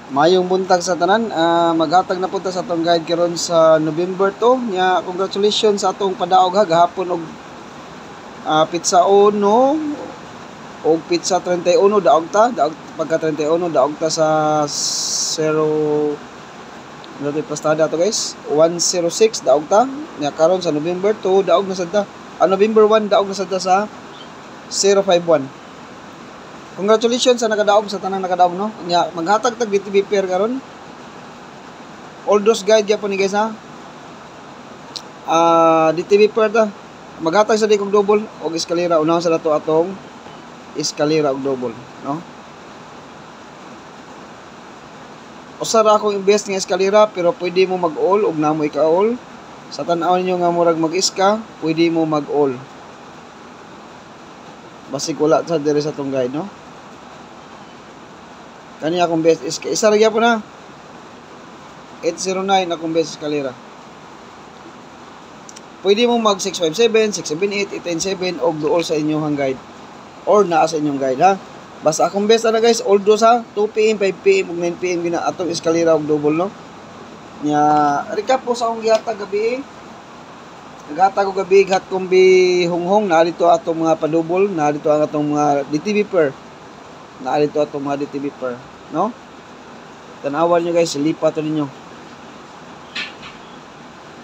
Mayong buntag sa tanan, maghatag na punta sa atong guide karon sa November 2 nya. Congratulations sa atong padaog ha gahapon og pizza 1 og pizza 31 daog ta, pagka 31 daog ta sa 0 nato pastada to guys, 106 daog ta nya. Karon sa November 2 daog na sad ta, November 1 daog na sad ta sa 051. Congratulations sa nakadaog sa tanang nakadaog no. Nya maghatag tag DTV pair karon. All those guide gyapon ni guys ha. DTV pair ta. Maghatag sa di kog double og eskalera. Unahon sa dato atong eskalera og double no. Usara akong invest nga eskalera pero pwede mo mag-all og namoy ka-all. Sa tan-aw ninyo nga murag mag-iska, pwede mo mag-all. Basig wala sa dire sa tong guide no. Kani akong best is isa ra gyapon na 809 akong best eskalera. Pwede mo mag 657, 678, 897 og duol sa inyong guide or naa sa inyong guide ha. Basta akong best ana guys, all do sa 2 PM, 5 PM ug 9 PM gina atong eskalera og double no. Nya recap po sa akong gihatag gabi. Naghatag og gabi hat kumbi hunghong na dito atong mga padouble, na dito ang atong mga DTV per. Na dito atong mga DTV per, no? Tanawan nyo guys, silipa to ninyo.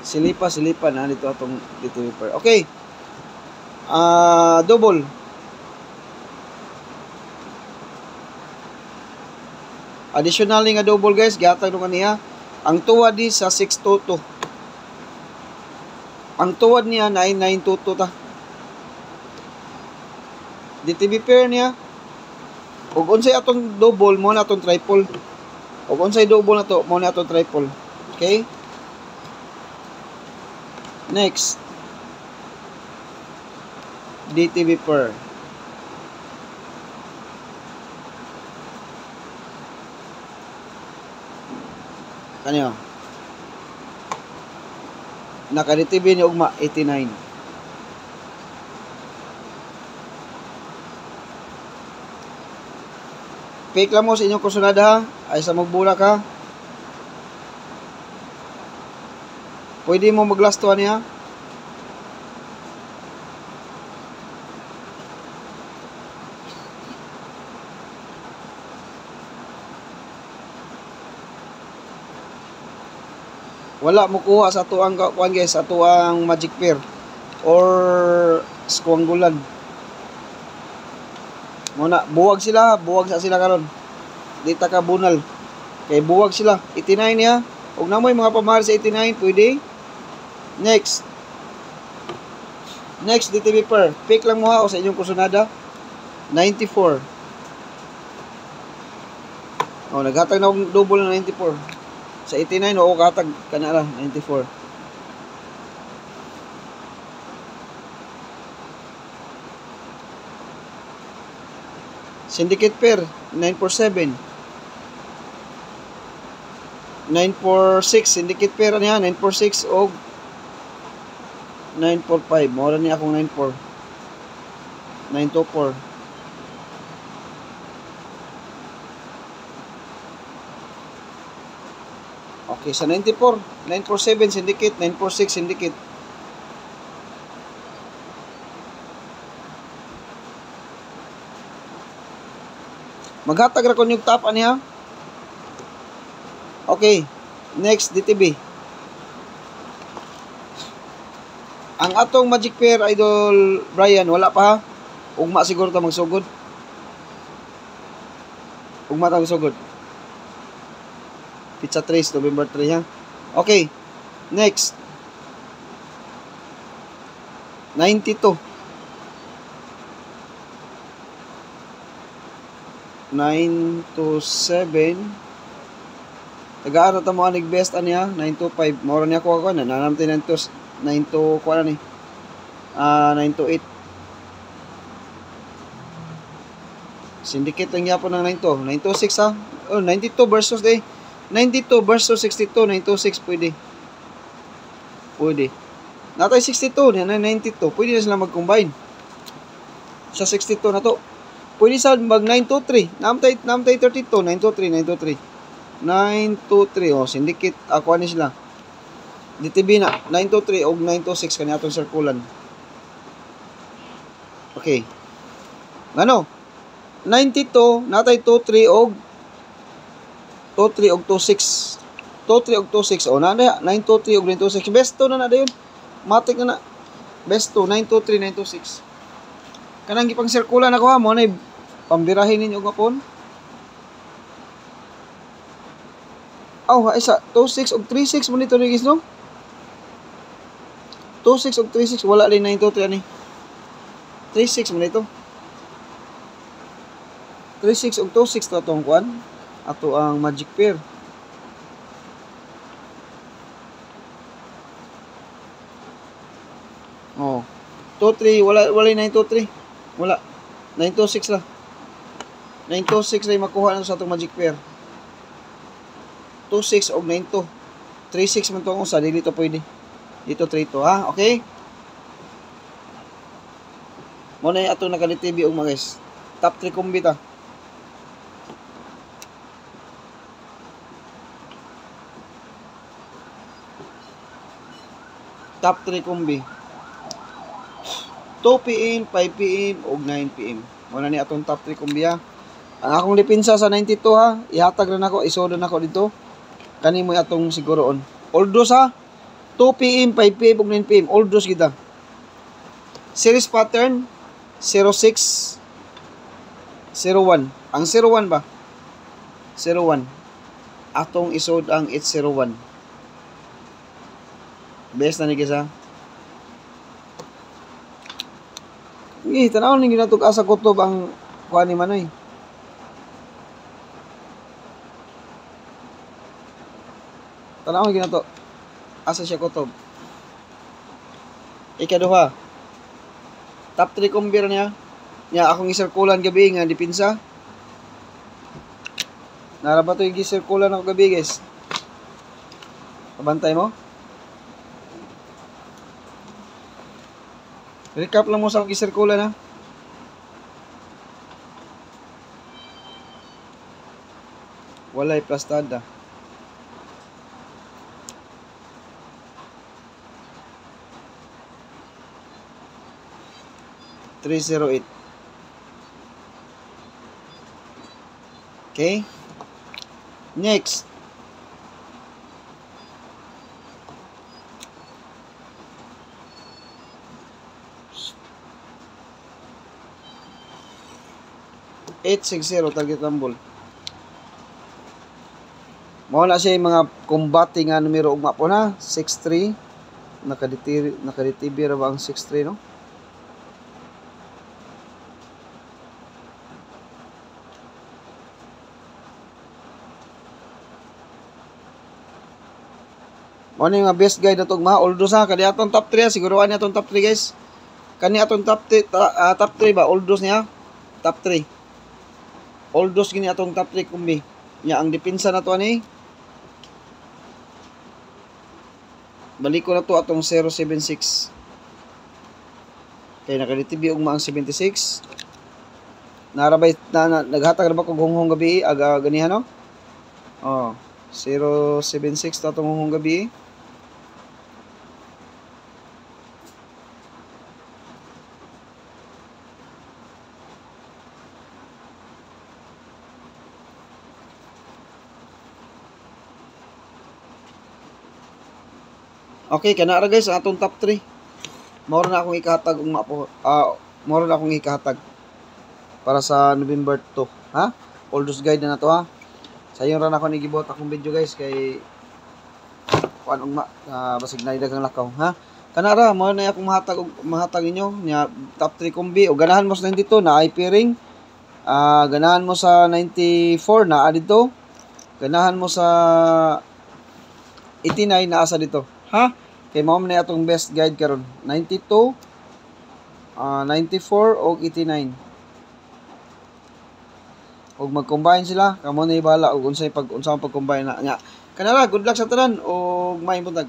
Silipa na dito atong DTV per. Okay. Double. Additional nga double guys, gihatag nung kaniya. Ang tuwad di sa 622. Ang tuwad niya 9922 ta. DTV pair niya. Ug unsay atong double mo na atong triple. Ug unsay double na to mo na atong triple. Okay? Next. DTV pair. Kanyo. Naka-DTV ni ugma 89. Fake lang mo sa inyong kursunada ha. Ay sa magbulak ha. Pwede mo mag-last one niya. Wala mo kuha sa tuang kuan guys, sa tuang magic pair or squanggulan. Muna buwag sila, buwag sa sila karon. Di ta ka bunal. Kay buwag sila. 89 niya. Ug namoy mga pamahal sa 89 pwede. Next. Next DTV per. Pick lang mo ha o sa inyong kursunada. 94. Oh, naghatag na og double na 94. Sa 89 o katag kana ra 94. Syndicate pair 947. 946 syndicate pair niya 946 og 945. Mora niya akong 94. 924. Okay, sa 94, 947 syndicate, 946 syndicate. Maghatag ra kon yung top aniha. Okay, next DTV. Ang atong magic pair idol Brian wala pa ha. Ugma siguro ta magsugod. Ugma ta magsugod. Pizza 3 November 3 ha. Okay. Next. 92. 927. Tagaan ta mo anig best aniya 925. Mora niya ko na nanamti 92 ko na ni. 928. Syndicate lang yapon ng 92. 926 ha. Oh, 92 versus 92 versus 62, 926 pwede. Pwede. Natay 62, yan na 92. Pwede na sila mag-combine. Sa 62 na to. Pwede sa mag 923. Namtay 32, 923, 923. 923 oh syndicate ako ani sila. DTB na 923 og 926 kani atong circulan. Okay. Ngano? 92 natay 23 og 26. 23 og 26 oh na 923 og 926 best to na dayon. Matik na best to 923 926. Kanang gipang circulan ako ha mo na pambirahin ninyo gapon. Isa 26 og 36 mo nito guys no. 26 og 36 wala din 923 ani. 36 mo nito. 36 og 26 to atong kuan. Ato ang magic pair. Oh. 23 wala 923. Wala. 926 la. 926 ay makuha na sa atong magic pair. 26 og 92. 36 man to ang usa dili to pwede. Dito 3 to ha. Okay? Mo na ato nakalitibi og mga guys. Top 3 kombi ta. Top 3 kombi. 2 PM, 5 PM ug 9 PM. Mo na ni atong top 3 kombi ha. Ang akong depensa sa 92 ha, ihatag ra nako, isodo nako dito. Kani mo atong siguroon. Oldos ha. 2 PM, 5 PM ug 9 PM. Oldos kita. Series pattern 06 01. Ang 01 ba? 01. Atong isod ang 801. Best na ni kisa. Tanaw ning ginatug asa kutob ang kuan ni Manoy. Tanaw ginato. Asa siya kutob. Ikaduha. Top 3 kombir niya. Nya akong isirkulan gabi nga dipinsa. Nara ba to isirkulan ako gabi guys? Kabantay mo? Recap lang mo sa akong isirkulan ha. Walay plastada. $308. Okay. Next. $860 target rumble. Mao na siya yung mga combate nga numero ugma po na 63 nakaditibir ba ang 63 no? Mao ni nga best guide natog mga oldos ha kani atong top 3 siguruan ni atong top 3 guys. Kani atong top 3 ba oldos niya? Top 3. Oldos gini atong top 3 kumbi. Nya ang depensa na to ani. Balik ko na to atong 076. Kay nakaditibi ugma ang 76. Narabay naghatag na ba kog hunghong gabi aga ganihan no? Oh, 076 to atong hunghong gabi. Okay, kana ra guys atong top 3. Mao na akong ikahatag og mapo. Mao na akong ikahatag para sa November 2, ha? Oldos guide na to ha. Sayon ra nako ni gibot akong video guys kay kuan ugma basig na daghang lakaw, ha? Kana ra mao na akong mahatag inyo nya top 3 kombi o ganahan mo sa 92 na IP ring. Ganahan mo sa 94 na dito. Ganahan mo sa 89 na asa dito, ha? Kay mao man atong best guide karon 92 94 og 89 og mag-combine sila kamo na ibala og unsang pag-combine na nya kanara good luck sa tanan og may buntag.